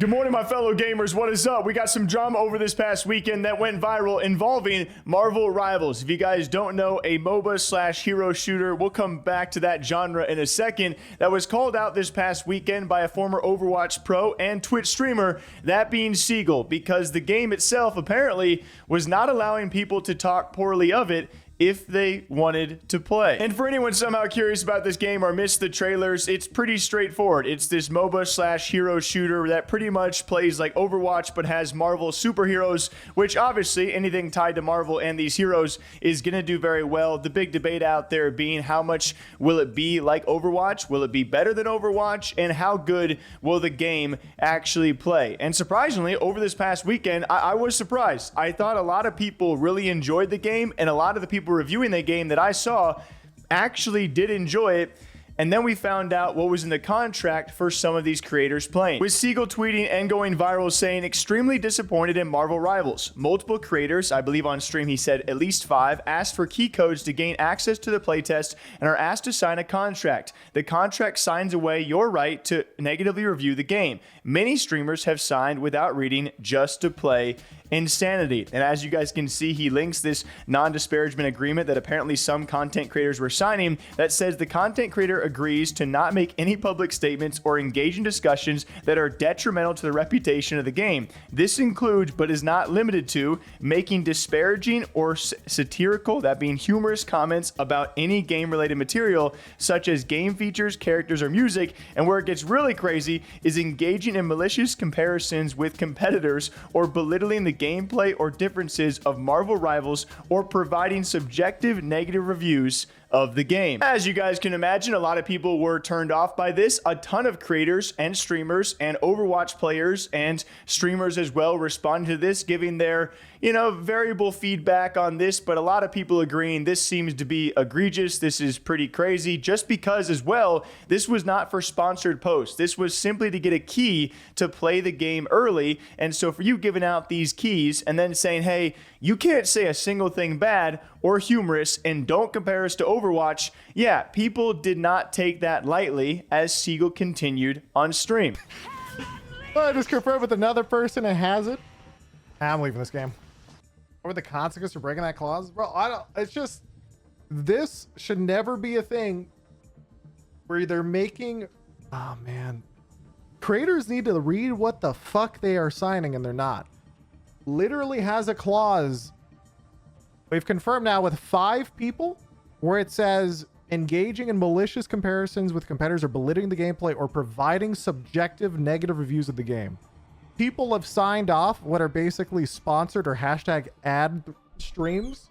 Good morning, my fellow gamers. What is up? We got some drama over this past weekend that went viral involving Marvel Rivals. If you guys don't know, a MOBA slash hero shooter, we'll come back to that genre in a second, that was called out this past weekend by a former Overwatch pro and Twitch streamer, that being Seagull, because the game itself apparently was not allowing people to talk poorly of it if they wanted to play. And for anyone somehow curious about this game or missed the trailers, it's pretty straightforward. It's this MOBA slash hero shooter that pretty much plays like Overwatch but has Marvel superheroes, which obviously anything tied to Marvel and these heroes is gonna do very well. The big debate out there being how much will it be like Overwatch? Will it be better than Overwatch? And how good will the game actually play? And surprisingly, over this past weekend, I was surprised. I thought a lot of people really enjoyed the game, and a lot of the people reviewing the game that I saw actually did enjoy it. And then we found out what was in the contract for some of these creators playing. With Seagull tweeting and going viral saying, extremely disappointed in Marvel Rivals. Multiple creators, I believe on stream he said at least 5, asked for key codes to gain access to the playtest and are asked to sign a contract. The contract signs away your right to negatively review the game. Many streamers have signed without reading just to play. Insanity. And as you guys can see, he links this non-disparagement agreement that apparently some content creators were signing that says the content creator agrees to not make any public statements or engage in discussions that are detrimental to the reputation of the game. This includes, but is not limited to, making disparaging or satirical, that being humorous, comments about any game-related material, such as game features, characters, or music. And where it gets really crazy is engaging in malicious comparisons with competitors or belittling the gameplay or differences of Marvel Rivals or providing subjective negative reviews of the game. As you guys can imagine, a lot of people were turned off by this. A ton of creators and streamers and Overwatch players and streamers as well responded to this, giving their, variable feedback on this, but a lot of people agreeing this seems to be egregious. This is pretty crazy, just because as well, this was not for sponsored posts. This was simply to get a key to play the game early. And so for you giving out these keys and then saying, hey, you can't say a single thing bad or humorous and don't compare us to Overwatch. Yeah, people did not take that lightly as Seagull continued on stream. I just confirmed with another person and has it. I'm leaving this game. What were the consequences for breaking that clause? Bro, it's just, this should never be a thing where they're making, oh man. Creators need to read what the fuck they are signing and they're not. Literally has a clause. We've confirmed now with 5 people where it says engaging in malicious comparisons with competitors or belittling the gameplay or providing subjective negative reviews of the game. People have signed off what are basically sponsored or hashtag ad streams,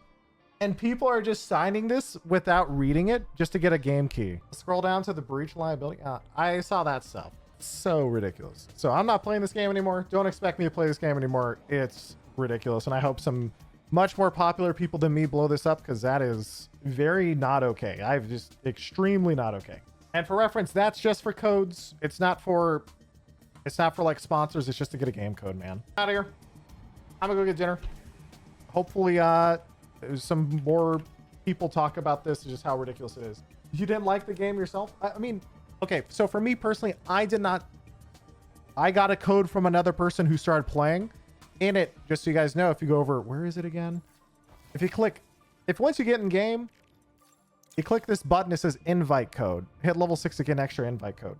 and people are just signing this without reading it just to get a game key. Scroll down to the breach liability. I saw that stuff. So ridiculous. So I'm not playing this game anymore. Don't expect me to play this game anymore. It's ridiculous, and I hope some much more popular people than me blow this up, because that is very not okay. I've just extremely not okay. And for reference, that's just for codes. It's not for like sponsors. It's just to get a game code, man. Out of here. I'm gonna go get dinner. Hopefully some more people talk about this, just how ridiculous it is. You didn't like the game yourself? I mean, okay, so for me personally, I got a code from another person who started playing. In it, just so you guys know, if you go over, where is it again? If once you get in game, you click this button, it says invite code. Hit level 6 to get an extra invite code.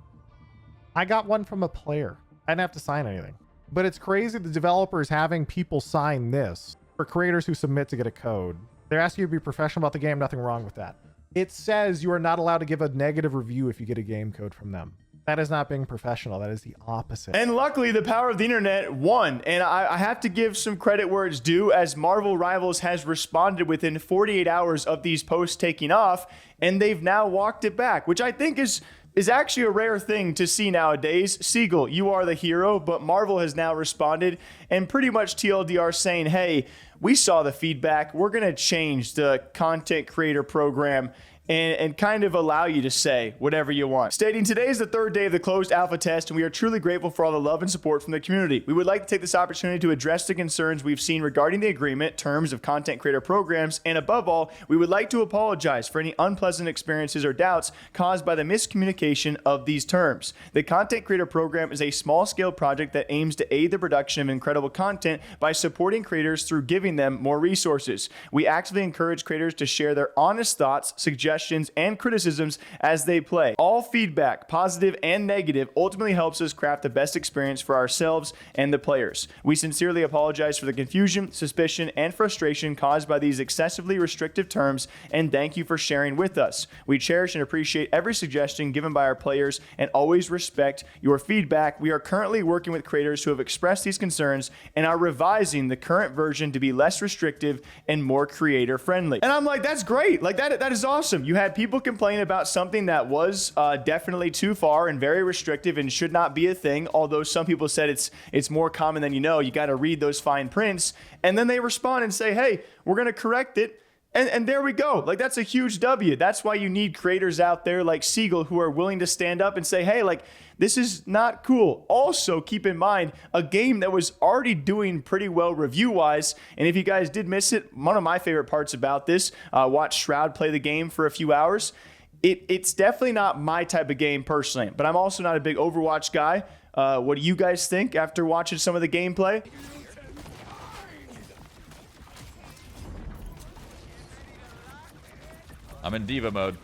I got one from a player. I didn't have to sign anything. But it's crazy the developers having people sign this for creators who submit to get a code. They're asking you to be professional about the game, nothing wrong with that. It says you are not allowed to give a negative review if you get a game code from them. That is not being professional. That is the opposite. And luckily, the power of the internet won. And I have to give some credit where it's due, as Marvel Rivals has responded within 48 hours of these posts taking off, and they've now walked it back, which I think is actually a rare thing to see nowadays. Seagull, you are the hero, but Marvel has now responded and pretty much TLDR saying, hey, we saw the feedback. We're going to change the content creator program and kind of allow you to say whatever you want. Stating today is the third day of the closed alpha test, and we are truly grateful for all the love and support from the community. We would like to take this opportunity to address the concerns we've seen regarding the agreement, terms of content creator programs, and above all, we would like to apologize for any unpleasant experiences or doubts caused by the miscommunication of these terms. The content creator program is a small-scale project that aims to aid the production of incredible content by supporting creators through giving them more resources. We actively encourage creators to share their honest thoughts, suggestions, and criticisms as they play. All feedback, positive and negative, ultimately helps us craft the best experience for ourselves and the players. We sincerely apologize for the confusion, suspicion, and frustration caused by these excessively restrictive terms, and thank you for sharing with us. We cherish and appreciate every suggestion given by our players and always respect your feedback. We are currently working with creators who have expressed these concerns and are revising the current version to be less restrictive and more creator friendly. And I'm like, that's great. Like that is awesome. You had people complain about something that was definitely too far and very restrictive and should not be a thing. Although some people said it's more common than you know. You got to read those fine prints, and then they respond and say, "Hey, we're going to correct it." And there we go. Like, that's a huge W. That's why you need creators out there like Seagull who are willing to stand up and say, hey, like, this is not cool. Also, keep in mind, a game that was already doing pretty well review-wise, and if you guys did miss it, one of my favorite parts about this, watch Shroud play the game for a few hours. It's definitely not my type of game personally, but I'm also not a big Overwatch guy. What do you guys think after watching some of the gameplay? I'm in diva mode.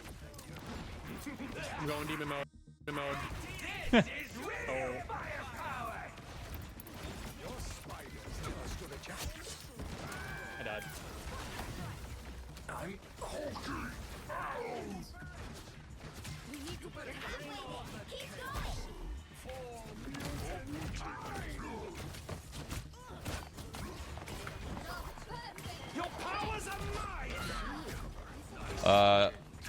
I'm going demon mode. Demon mode. I died.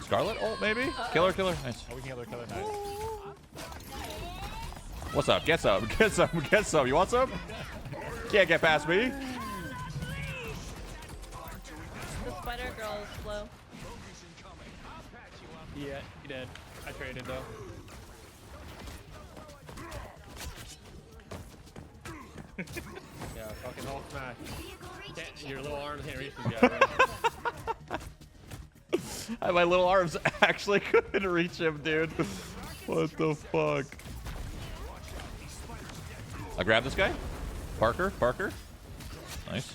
Scarlet ult maybe? Killer. Nice. Oh, we can kill her. Nice. What's up? Get some. Get some. Get some. You want some? Can't get past me. The spider girl is slow. Yeah, he did. I traded though. Yeah, fucking Hulk smash. Your little arms can't reach this guy, right? My little arms actually couldn't reach him, dude. What the fuck? I grab this guy. Parker. Nice.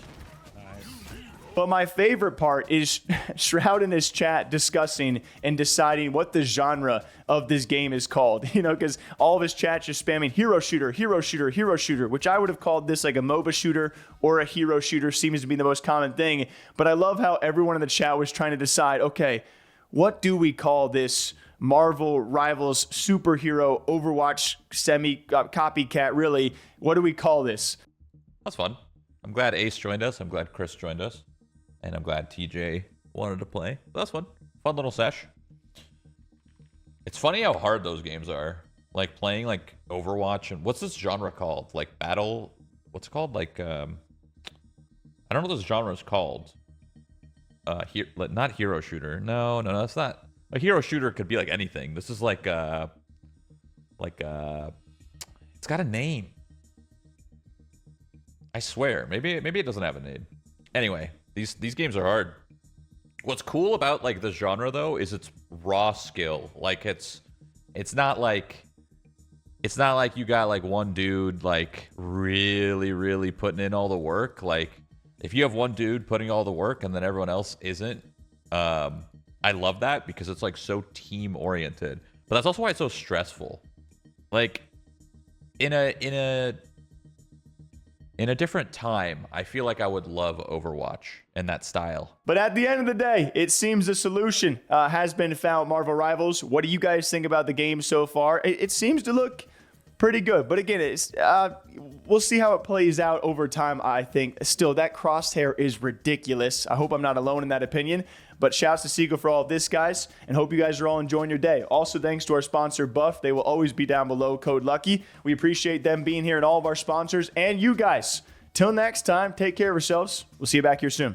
But my favorite part is Shroud in his chat discussing and deciding what the genre of this game is called. You know, because all of his chat just spamming hero shooter, which I would have called this like a MOBA shooter or a hero shooter, seems to be the most common thing. But I love how everyone in the chat was trying to decide, okay, what do we call this Marvel Rivals superhero Overwatch copycat, really? What do we call this? That's fun. I'm glad Ace joined us. I'm glad Chris joined us. And I'm glad TJ wanted to play. That's fun. Fun little sesh. It's funny how hard those games are. Like playing like Overwatch and what's this genre called? Like battle. What's it called? Like I don't know what this genre is called. Not hero shooter. No, that's not. A hero shooter could be like anything. This is like it's got a name. I swear. Maybe it doesn't have a name. Anyway. These games are hard. What's cool about like the genre though is it's raw skill. Like it's not like you got like one dude like really putting in all the work. Like if you have one dude putting all the work and then everyone else isn't, I love that because it's like so team oriented. But that's also why it's so stressful. Like in a different time, I feel like I would love Overwatch and that style. But at the end of the day, it seems the solution has been found, Marvel Rivals. What do you guys think about the game so far? It seems to look pretty good. But again, we'll see how it plays out over time, I think. Still, that crosshair is ridiculous. I hope I'm not alone in that opinion. But shouts to Seagull for all of this, guys, and hope you guys are all enjoying your day. Also, thanks to our sponsor, Buff. They will always be down below, code LUCKY. We appreciate them being here and all of our sponsors and you guys. Till next time, take care of yourselves. We'll see you back here soon.